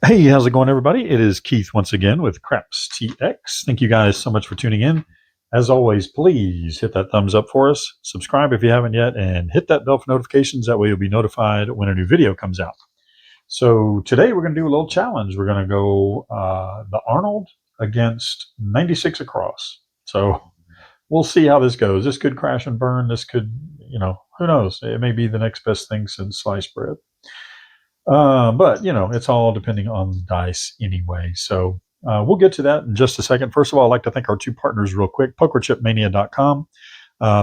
Hey, how's it going, everybody? It is Keith once again with Craps TX. Thank you guys so much for tuning in. As always, please hit that thumbs up for us, subscribe if you haven't yet, and hit that bell for notifications. That way you'll be notified when a new video comes out. So today we're going to do a little challenge. We're going to go the Arnold against 96 across. So we'll see how this goes. This could crash and burn. This could, who knows? It may be the next best thing since sliced bread. But it's all depending on the dice anyway. So we'll get to that in just a second. First of all, I'd like to thank our two partners real quick, pokerchipmania.com.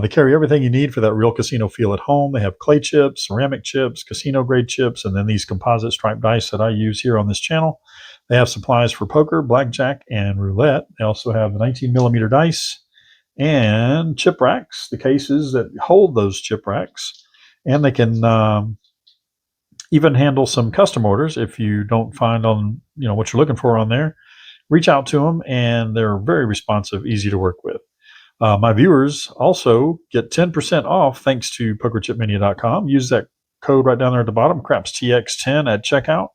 They carry everything you need for that real casino feel at home. They have clay chips, ceramic chips, casino grade chips, and then these composite striped dice that I use here on this channel. They have supplies for poker, blackjack, and roulette. They also have the 19 millimeter dice and chip racks, the cases that hold those chip racks. And they can even handle some custom orders if you don't find on what you're looking for on there. Reach out to them, and they're very responsive, easy to work with. My viewers also get 10% off thanks to pokerchipmania.com. Use that code right down there at the bottom, CrapsTX10 at checkout,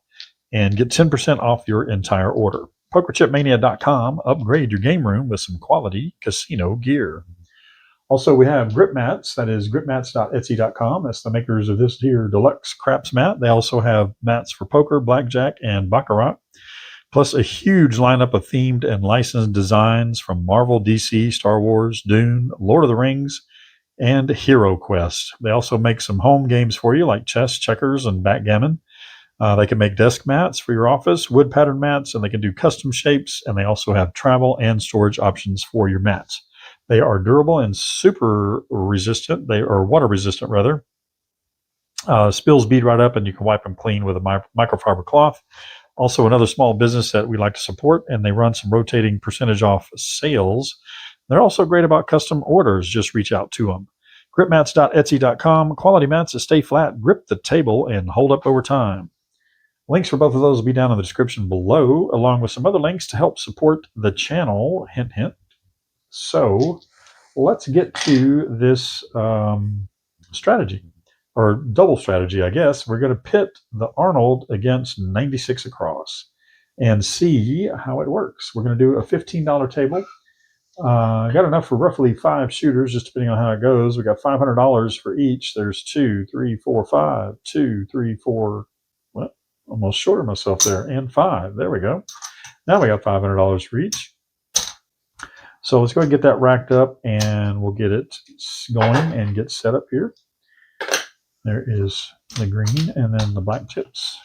and get 10% off your entire order. Pokerchipmania.com. Upgrade your game room with some quality casino gear. Also, we have grip mats. That is gripmats.etsy.com. That's the makers of this here deluxe craps mat. They also have mats for poker, blackjack, and baccarat, plus a huge lineup of themed and licensed designs from Marvel, DC, Star Wars, Dune, Lord of the Rings, and Hero Quest. They also make some home games for you like chess, checkers, and backgammon. They can make desk mats for your office, wood pattern mats, and they can do custom shapes, and they also have travel and storage options for your mats. They are durable and super resistant. They are water resistant, rather. Spills bead right up, and you can wipe them clean with a microfiber cloth. Also, another small business that we like to support, and they run some rotating percentage off sales. They're also great about custom orders. Just reach out to them. Gripmats.etsy.com. Quality mats that stay flat, grip the table, and hold up over time. Links for both of those will be down in the description below, along with some other links to help support the channel. Hint, hint. So let's get to this strategy, or double strategy, I guess. We're going to pit the Arnold against 96 across and see how it works. We're going to do a $15 table. Got enough for roughly 5 shooters, just depending on how it goes. We got $500 for each. There's 2, 3, 4, 5, 2, 3, 4. Well, almost shorted myself there, and 5. There we go. Now we got $500 for each. So let's go ahead and get that racked up, and we'll get it going and get set up here. There is the green and then the black chips.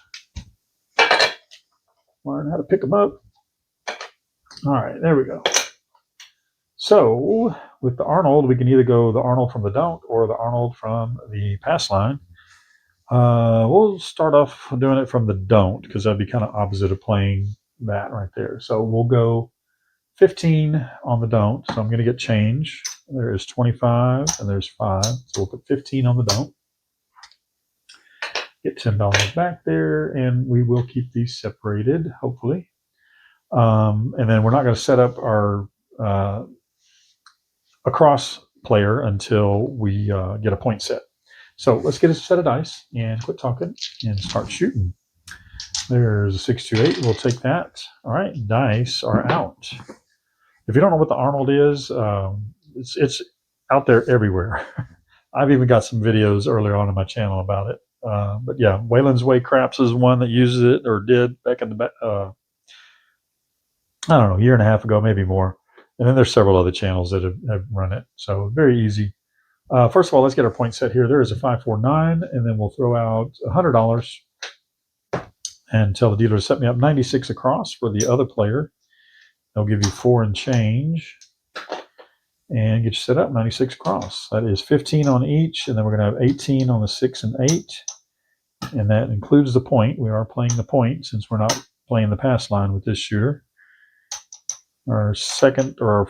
Learn how to pick them up. All right, there we go. So with the Arnold, we can either go the Arnold from the don't or the Arnold from the pass line. We'll start off doing it from the don't, because that'd be kind of opposite of playing that right there. So we'll go 15 on the don't, so I'm going to get change. There is 25 and there's 5, so we'll put 15 on the don't. Get $10 back there, and we will keep these separated, hopefully. And then we're not going to set up our across player until we get a point set. So let's get a set of dice and quit talking and start shooting. There's a 628. We'll take that. All right, dice are out. If you don't know what the Arnold is, it's out there everywhere. I've even got some videos earlier on my channel about it. But yeah, Waylon's Way Craps is one that uses it, or did back in the I don't know, a year and a half ago, maybe more. And then there's several other channels that have run it. So very easy. First of all, let's get our point set here. There is a 549, and then we'll throw out $100 and tell the dealer to set me up 96 across for the other player. They'll give you 4 and change and get you set up 96 across. That is 15 on each, and then we're going to have 18 on the 6 and 8, and that includes the point. We are playing the point since we're not playing the pass line with this shooter. Our second or our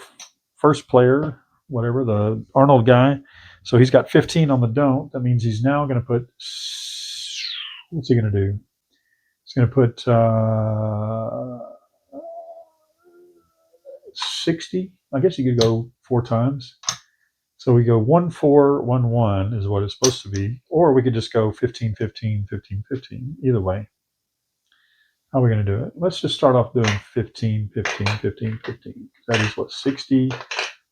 first player, whatever, the Arnold guy, so he's got 15 on the don't. That means he's now going to put, what's he going to do? He's going to put 60. I guess you could go 4 times. So we go 1, 4, 1, 1 is what it's supposed to be. Or we could just go 15, 15, 15, 15. Either way. How are we going to do it? Let's just start off doing 15, 15, 15, 15. That is what, 60?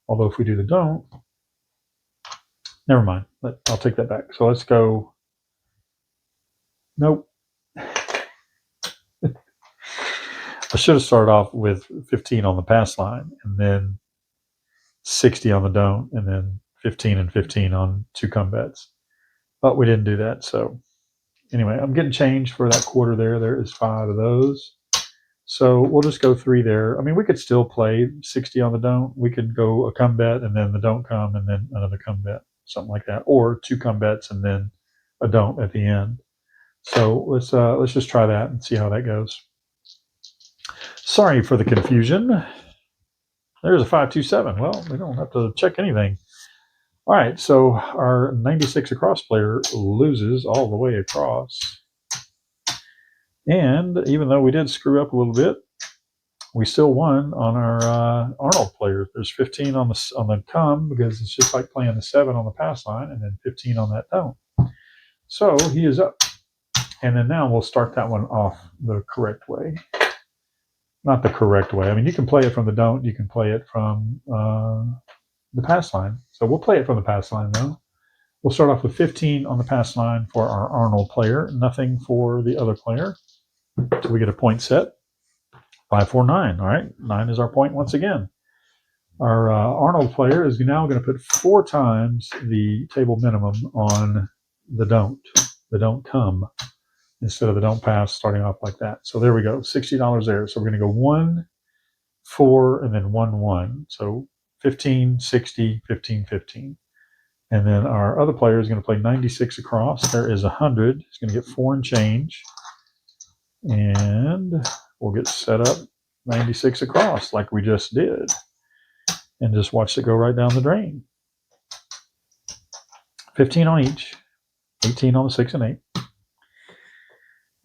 Although if we do the don't, never mind. I'll take that back. So let's go. Nope. I should have started off with 15 on the pass line and then 60 on the don't and then 15 and 15 on 2 come bets. But we didn't do that. So anyway, I'm getting change for that quarter there. There is 5 of those. So we'll just go 3 there. I mean, we could still play 60 on the don't. We could go a come bet and then the don't come and then another come bet, something like that. Or 2 come bets and then a don't at the end. So let's just try that and see how that goes. Sorry for the confusion. There's a 527. Well, we don't have to check anything. All right, so our 96 across player loses all the way across. And even though we did screw up a little bit, we still won on our Arnold player. There's 15 on the come because it's just like playing the 7 on the pass line and then 15 on that don't. So he is up. And then now we'll start that one off the correct way. Not the correct way. I mean, you can play it from the don't. You can play it from the pass line. So we'll play it from the pass line, though. We'll start off with 15 on the pass line for our Arnold player. Nothing for the other player. So we get a point set. 5, 4, 9. All right, 9 is our point once again. Our Arnold player is now going to put 4 times the table minimum on the don't come, instead of the don't pass, starting off like that. So there we go, $60 there. So we're going to go 1, 4, and then 1, 1. So 15, 60, 15, 15. And then our other player is going to play 96 across. There is 100. He's going to get 4 and change. And we'll get set up 96 across like we just did. And just watch it go right down the drain. 15 on each. 18 on the 6 and 8. I'm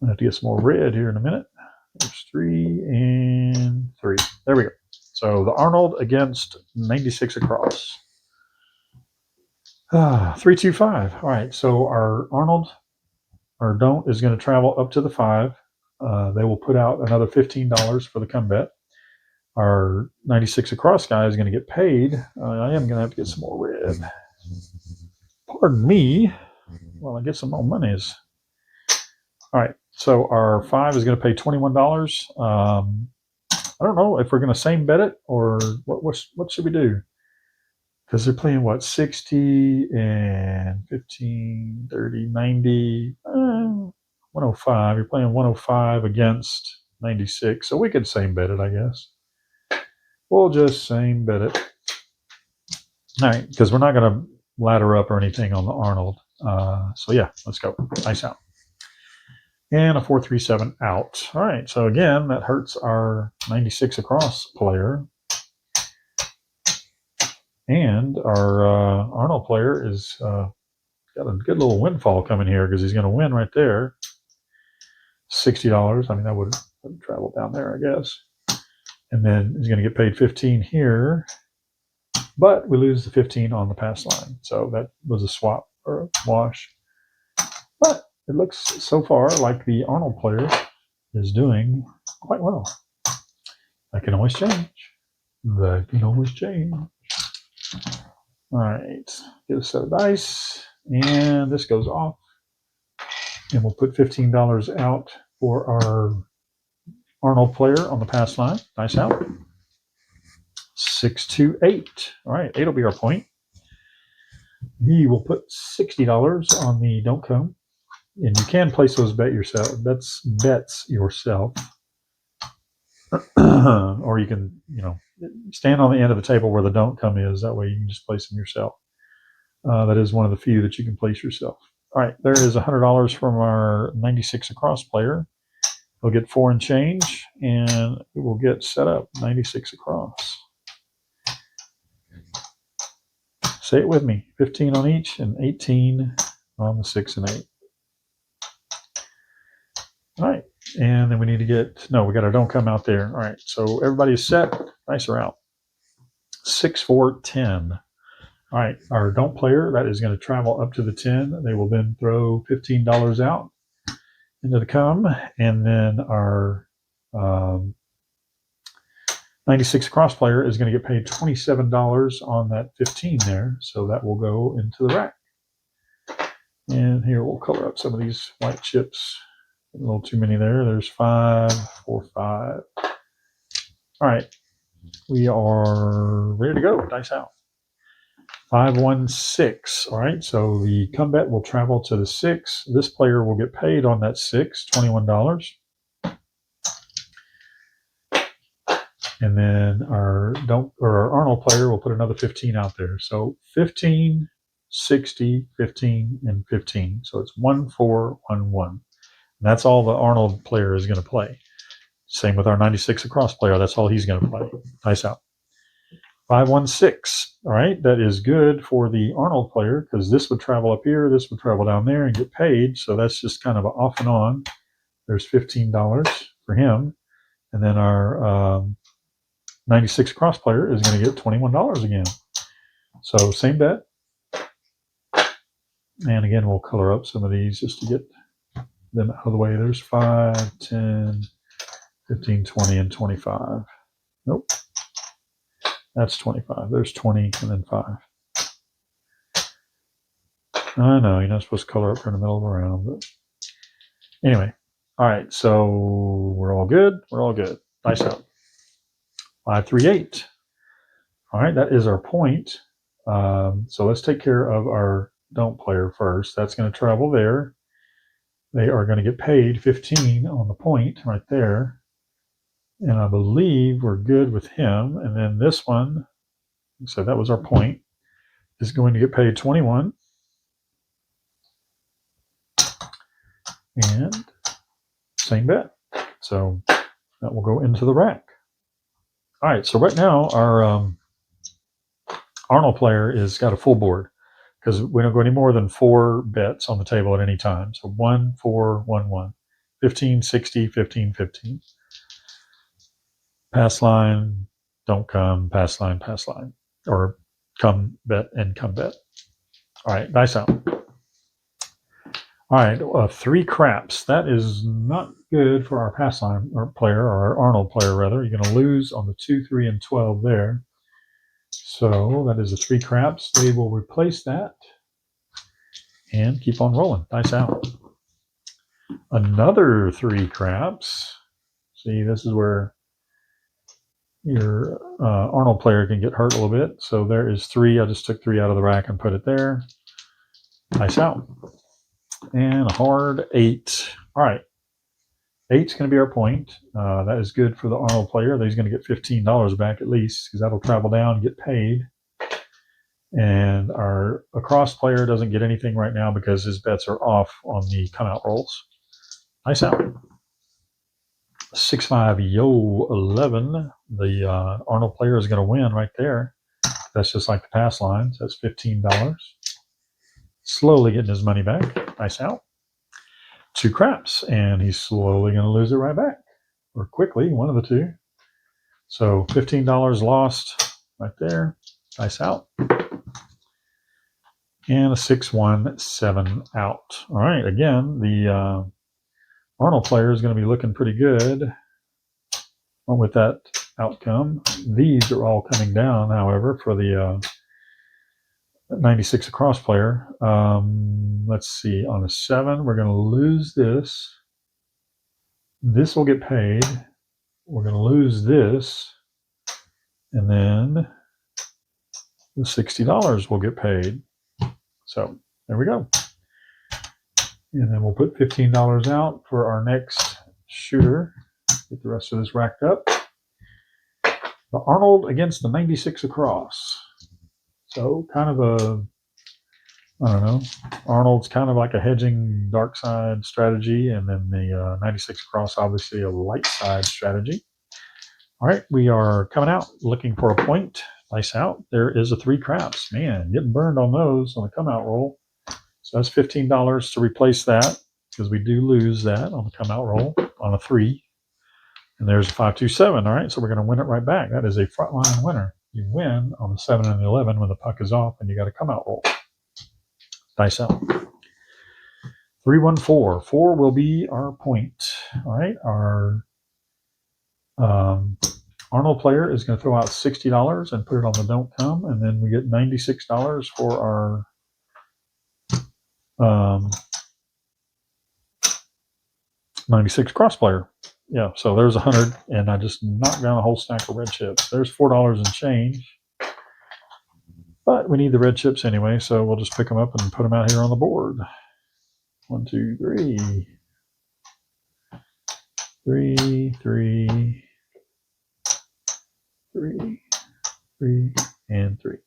going to have to get some more red here in a minute. There's 3 and 3. There we go. So the Arnold against 96 across. 3, 2, 5. All right, so our Arnold, our don't, is going to travel up to the 5. They will put out another $15 for the come bet. Our 96 across guy is going to get paid. I am going to have to get some more red. Pardon me while I get some more monies. All right, so our 5 is going to pay $21. I don't know if we're going to same bet it or what should we do? Because they're playing, what, 60 and 15, 30, 90, 105. You're playing 105 against 96. So we could same bet it, I guess. We'll just same bet it. All right, because we're not going to ladder up or anything on the Arnold. So yeah, let's go. Nice out. And a 4-3-7 out. All right, so again, that hurts our 96 across player. And our Arnold player is got a good little windfall coming here because he's going to win right there. $60. I mean, that would travel down there, I guess. And then he's going to get paid 15 here. But we lose the 15 on the pass line. So that was a swap or a wash. But it looks so far like the Arnold player is doing quite well. That can always change. That can always change. All right, get a set of dice, and this goes off. And we'll put $15 out for our Arnold player on the pass line. Nice out. 6, 2, 8. All right, 8 will be our point. He will put $60 on the don't come. And you can place those bets yourself. Or you can, stand on the end of the table where the don't come is. That way you can just place them yourself. That is one of the few that you can place yourself. All right, there is $100 from our 96 across player. He'll get 4 and change, and we will get set up 96 across. Say it with me. 15 on each and 18 on the 6 and 8. All right, and then we need to we got our don't come out there. All right, so everybody is set. Nice are out. 6, 4, 10. All right, our don't player, that is going to travel up to the 10. They will then throw $15 out. into the come, and then our 96 cross player is going to get paid $27 on that 15 there, so that will go into the rack. And here we'll color up some of these white chips. A little too many there. There's 5, 4, 5. All right, we are ready to go. Dice out. 5, 1, 6. All right, so the come bet will travel to the 6. This player will get paid on that 6, $21. And then our Arnold player will put another 15 out there. So 15, 60, 15, and 15. So it's 1, 4, 1, 1. And that's all the Arnold player is going to play. Same with our 96 across player. That's all he's going to play. Dice out. 5, 1, 6. All right, that is good for the Arnold player because this would travel up here, this would travel down there and get paid. So that's just kind of off and on. There's $15 for him. And then our 96 cross player is going to get $21 again. So same bet. And again, we'll color up some of these just to get them out of the way. There's 5, 10, 15, 20, and 25. Nope. That's 25. There's 20 and then 5. I know, you're not supposed to color up in the middle of the round, but anyway. All right, so we're all good. We're all good. Dice out. 5, 3, 8. All right, that is our point. So let's take care of our don't player first. That's going to travel there. They are going to get paid 15 on the point right there. And I believe we're good with him. And then this one, so that was our point, is going to get paid 21. And same bet. So that will go into the rack. All right, so right now our Arnold player is got a full board because we don't go any more than 4 bets on the table at any time. So 1, 4, 1, 1, 15, 60, 15, 15. Pass line, don't come, pass line, or come bet and come bet. All right, dice out. All right, 3 craps. That is not good for our pass line player, or our Arnold player rather. You're going to lose on the 2, 3, and 12 there. So that is a 3 craps. They will replace that and keep on rolling. Dice out. Another 3 craps. See, this is where your Arnold player can get hurt a little bit. So there is 3. I just took 3 out of the rack and put it there. Dice out. And a hard 8. All right. 8's going to be our point. That is good for the Arnold player. He's going to get $15 back at least because that'll travel down and get paid. And our across player doesn't get anything right now because his bets are off on the come out rolls. Nice out. 6, 5, yo, 11. The Arnold player is going to win right there. That's just like the pass line. So that's $15. Slowly getting his money back. Nice out. 2 craps, and he's slowly going to lose it right back, or quickly, one of the two. So $15 lost right there. Nice out. And a 6, 1, 7 out. All right, again, the Arnold player is going to be looking pretty good with that outcome. These are all coming down, however, for the 96 across player. Let's see, on a 7, we're going to lose this. This will get paid. We're going to lose this. And then the $60 will get paid. So there we go. And then we'll put $15 out for our next shooter. Get the rest of this racked up. The Arnold against the 96 across. So kind of a, I don't know, Arnold's kind of like a hedging dark side strategy, and then the 96 across, obviously a light side strategy. All right, we are coming out looking for a point. Dice out. There is a 3 craps. Man, getting burned on those on the come out roll. So that's $15 to replace that because we do lose that on the come out roll on a 3. And there's a 5, 2, 7. All right, so we're going to win it right back. That is a frontline winner. You win on the 7 and the 11 when the puck is off and you got to come out roll. Dice out. 314. 4 will be our point. All right. Our Arnold player is going to throw out $60 and put it on the don't come, and then we get $96 for our 96 cross player. Yeah, so there's 100, and I just knocked down a whole stack of red chips. There's $4 and change, but we need the red chips anyway, so we'll just pick them up and put them out here on the board. 1, 2, 3. 3, 3, 3, 3, and 3.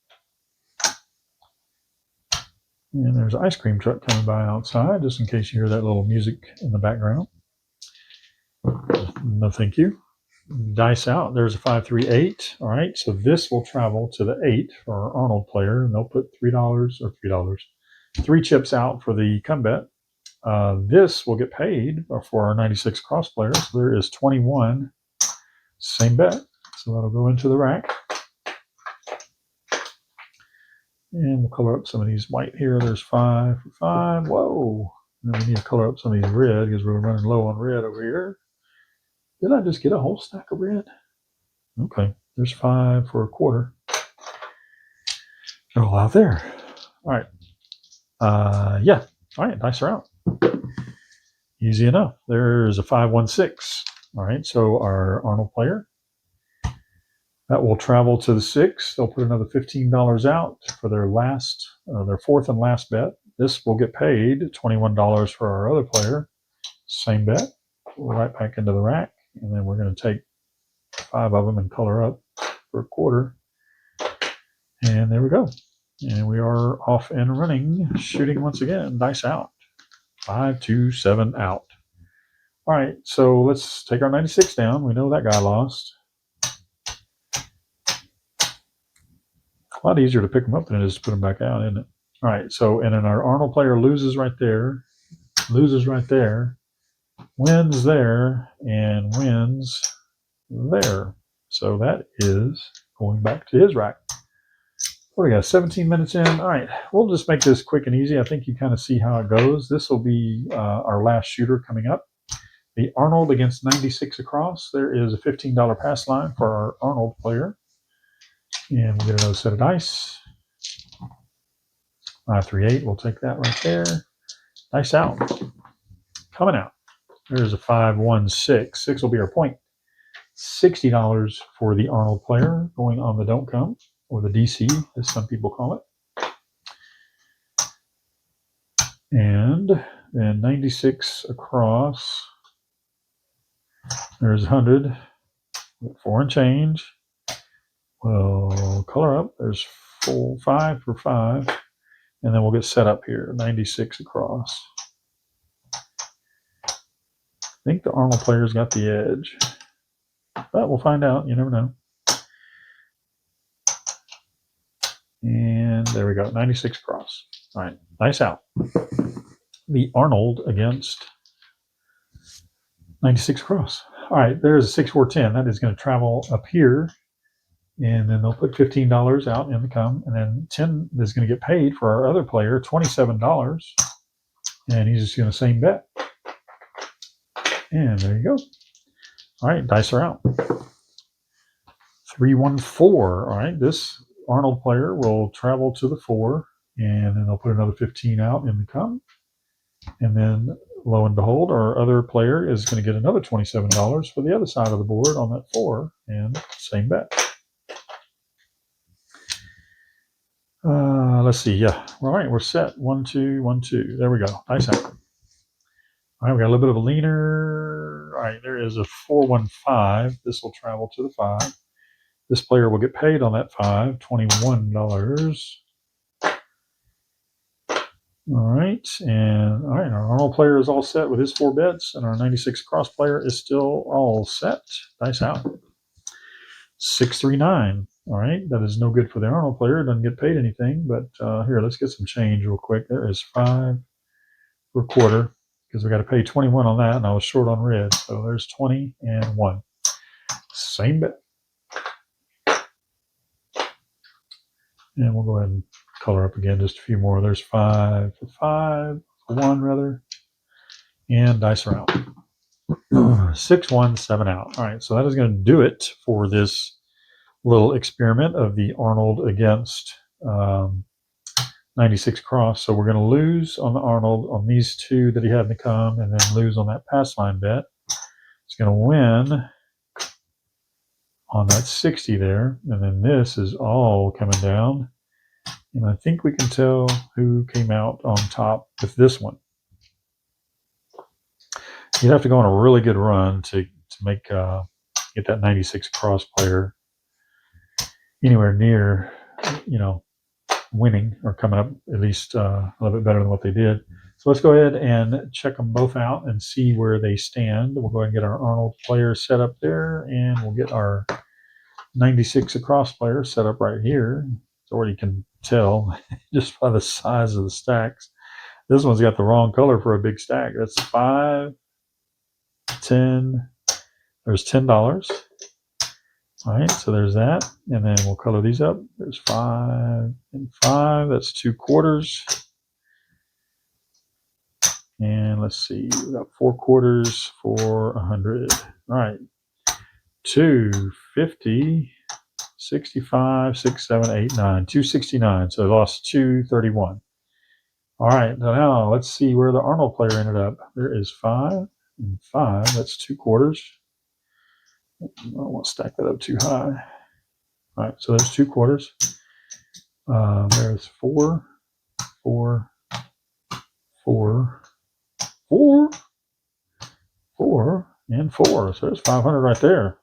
And there's an ice cream truck coming by outside, just in case you hear that little music in the background. No, thank you. Dice out. There's a 5, 3, 8. All right, so this will travel to the 8 for our Arnold player, and they'll put $3, 3 chips out for the come bet. This will get paid for our 96 cross player. So there is 21. Same bet. So that'll go into the rack. And we'll color up some of these white here. There's 5 for 5. Whoa. And then we need to color up some of these red because we're running low on red over here. Did I just get a whole stack of red? Okay. There's 5 for a quarter. They're all out there. All right. Yeah. All right. Dice are out. Easy enough. There's a 5, 1, 6. All right. So our Arnold player. That will travel to the 6. They'll put another $15 out for their fourth and last bet. This will get paid $21 for our other player. Same bet. Right back into the rack. And then we're going to take 5 of them and color up for a quarter. And there we go. And we are off and running, shooting once again. Dice out. 5, 2, 7 out. All right. So let's take our 96 down. We know that guy lost. A lot easier to pick them up than it is to put them back out, isn't it? All right, so and then our Arnold player loses right there, wins there, and wins there. So that is going back to his rack. What do we got? 17 minutes in. All right, we'll just make this quick and easy. I think you kind of see how it goes. This will be our last shooter coming up. The Arnold against 96 across. There is a $15 pass line for our Arnold player. And we'll get another set of dice. 5, 3, 8. We'll take that right there. Dice out. Coming out. There's a 5, 1, 6. 6 will be our point. $60 for the Arnold player going on the don't come, or the DC, as some people call it. And then 96 across. There's 100. 4 and change. We'll color up. There's 5 for 5. And then we'll get set up here. 96 across. I think the Arnold player's got the edge. But we'll find out. You never know. And there we go. 96 across. All right. Nice out. The Arnold against 96 across. All right. There's a 6, 4, 10. That is going to travel up here. And then they'll put $15 out in the come. And then 10 is going to get paid for our other player, $27. And he's just going to same bet. And there you go. All right, dice are out. 3, 1, 4. All right, this Arnold player will travel to the 4. And then they'll put another 15 out in the come. And then, lo and behold, our other player is going to get another $27 for the other side of the board on that 4. And same bet. Let's see. Yeah. All right. We're set. 1, 2, 1, 2. There we go. Nice out. All right. We got a little bit of a leaner. All right. There is a 4, 1, 5. This will travel to the 5. This player will get paid on that 5, $21. All right. And all right. Our Arnold player is all set with his 4 bets, and our 96 cross player is still all set. Dice out. 6, 3, 9. All right, that is no good for the Arnold player. Doesn't get paid anything, but here, let's get some change real quick. There is 5 for a quarter because we got to pay 21 on that, and I was short on red. So there's 20 and 1. Same bet. And we'll go ahead and color up again just a few more. There's 5 for 5, for 1 rather. And dice are out. 6, 1, 7 out. All right, so that is going to do it for this little experiment of the Arnold against 96 cross. So we're going to lose on the Arnold on these two that he had to come, and then lose on that pass line bet. He's going to win on that 60 there, and then this is all coming down. And I think we can tell who came out on top with this one. You'd have to go on a really good run to make get that 96 cross player anywhere near, winning or coming up at least a little bit better than what they did. So let's go ahead and check them both out and see where they stand. We'll go ahead and get our Arnold player set up there, and we'll get our 96 across player set up right here. So you can tell just by the size of the stacks. This one's got the wrong color for a big stack. That's 5, 10. There's $10. All right, so there's that. And then we'll color these up. There's 5 and 5. That's 2 quarters. And let's see, we got 4 quarters for 100. All right, 250, 65, 6, 7, 8, 9, 269. So I lost 231. All right, now let's see where the Arnold player ended up. There is 5 and 5. That's 2 quarters. I don't want to stack that up too high. All right, so there's 2 quarters. There's 4, 4, 4, 4, 4, and 4. So there's 500 right there.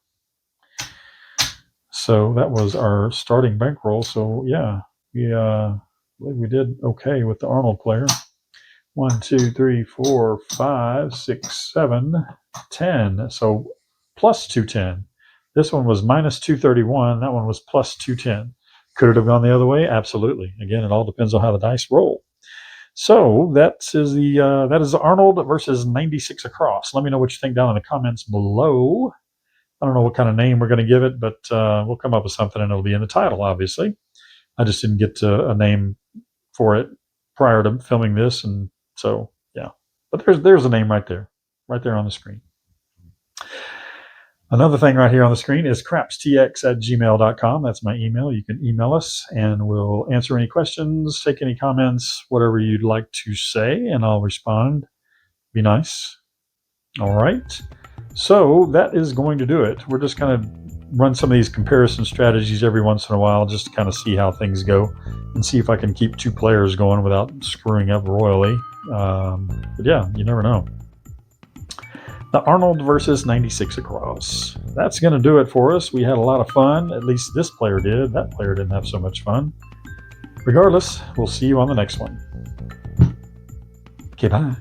So that was our starting bankroll. So yeah, I believe we did okay with the Arnold player. 1, 2, 3, 4, 5, 6, 7, 10. So plus 210. This one was minus 231. That one was plus 210. Could it have gone the other way? Absolutely. Again, it all depends on how the dice roll. So that is the Arnold versus 96 across. Let me know what you think down in the comments below. I don't know what kind of name we're going to give it, but we'll come up with something, and it'll be in the title, obviously. I just didn't get a name for it prior to filming this, and so yeah. But there's a name right there on the screen. Another thing right here on the screen is crapstx@gmail.com. That's my email. You can email us, and we'll answer any questions, take any comments, whatever you'd like to say, and I'll respond. Be nice. All right. So that is going to do it. We're just going to run some of these comparison strategies every once in a while just to kind of see how things go and see if I can keep 2 players going without screwing up royally. But yeah, you never know. The Arnold versus 96 across. That's going to do it for us. We had a lot of fun. At least this player did. That player didn't have so much fun. Regardless, we'll see you on the next one. Okay, bye.